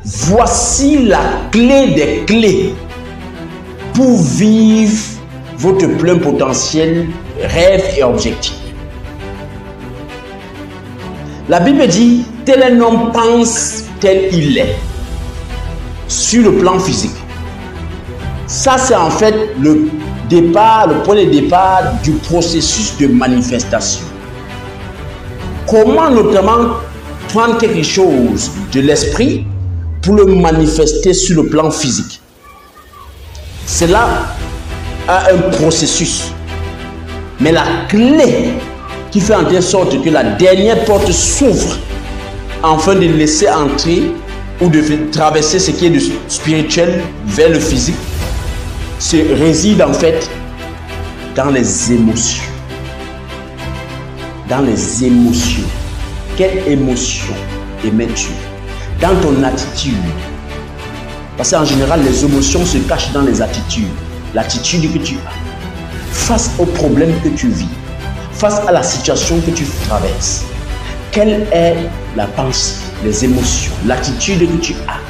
voici la clé des clés pour vivre votre plein potentiel, rêve et objectif. La Bible dit, tel un homme pense, tel il est, sur le plan physique. Ça, c'est en fait le point de départ du processus de manifestation. Comment notamment prendre quelque chose de l'esprit pour le manifester sur le plan physique. Cela a un processus. Mais la clé qui fait en telle sorte que la dernière porte s'ouvre afin de laisser entrer ou de traverser ce qui est du spirituel vers le physique, réside en fait dans les émotions. Dans les émotions. Quelle émotion émets-tu? Dans ton attitude. Parce qu'en général, les émotions se cachent dans les attitudes. L'attitude que tu as. Face aux problèmes que tu vis. Face à la situation que tu traverses. Quelle est la pensée, les émotions, l'attitude que tu as?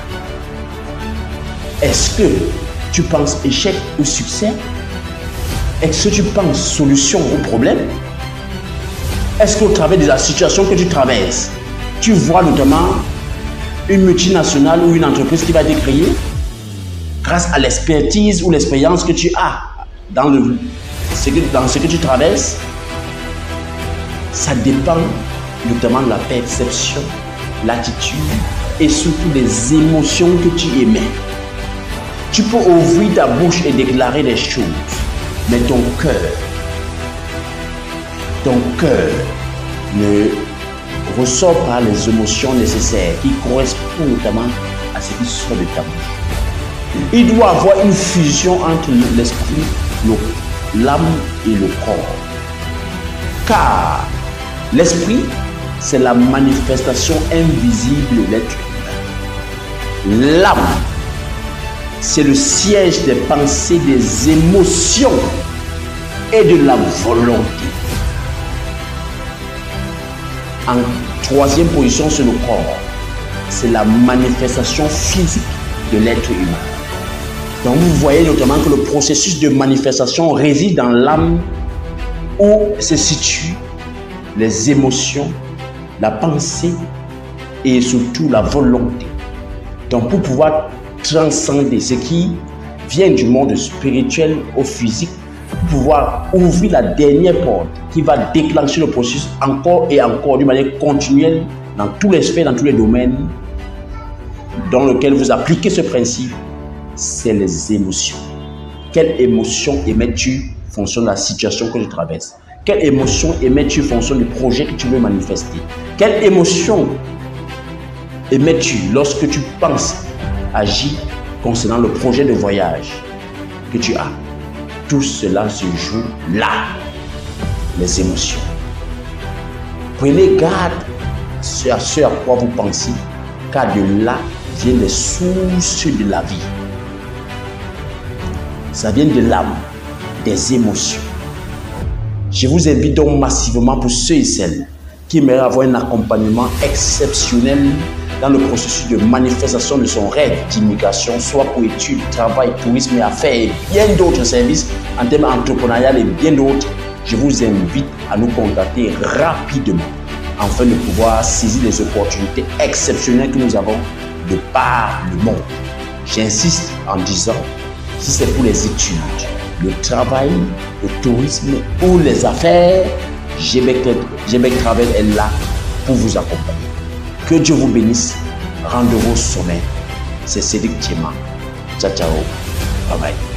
Est-ce que tu penses échec ou succès? Est-ce que tu penses solution au problème? Est-ce qu'au travers de la situation que tu traverses, tu vois notamment une multinationale ou une entreprise qui va être créée grâce à l'expertise ou l'expérience que tu as dans ce que tu traverses? Ça dépend notamment de la perception, l'attitude et surtout des émotions que tu émets. Tu peux ouvrir ta bouche et déclarer des choses, mais ton cœur ne ressort pas les émotions nécessaires qui correspondent notamment à ce qui sort de ta bouche. Il doit y avoir une fusion entre l'esprit, l'âme et le corps. Car l'esprit, c'est la manifestation invisible de l'être humain. L'âme, c'est le siège des pensées, des émotions et de la volonté. En troisième position, c'est le corps. C'est la manifestation physique de l'être humain. Donc vous voyez notamment que le processus de manifestation réside dans l'âme où se situent les émotions, la pensée et surtout la volonté. Donc pour pouvoir transcender ce qui vient du monde spirituel au physique, pour pouvoir ouvrir la dernière porte qui va déclencher le processus encore et encore d'une manière continuelle dans tous les sphères, dans tous les domaines dans lesquels vous appliquez ce principe, c'est les émotions. Quelle émotion émets-tu en fonction de la situation que tu traverses? Quelle émotion émets-tu en fonction du projet que tu veux manifester? Quelle émotion émets-tu lorsque tu penses agir concernant le projet de voyage que tu as? Tout cela se joue là, les émotions. Prenez garde à ce à quoi vous pensez, car de là viennent les sources de la vie. Ça vient de l'âme, des émotions. Je vous invite donc massivement pour ceux et celles qui aimeraient avoir un accompagnement exceptionnel dans le processus de manifestation de son rêve d'immigration, soit pour études, travail, tourisme et affaires et bien d'autres services en termes entrepreneurial et bien d'autres. Je vous invite à nous contacter rapidement afin de pouvoir saisir les opportunités exceptionnelles que nous avons de par le monde. J'insiste en disant, si c'est pour les études, le travail, le tourisme ou les affaires, GBEC Travel est là pour vous accompagner. Que Dieu vous bénisse. Rendez-vous au sommet. C'est Cédric Thiema. Ciao, ciao. Bye bye.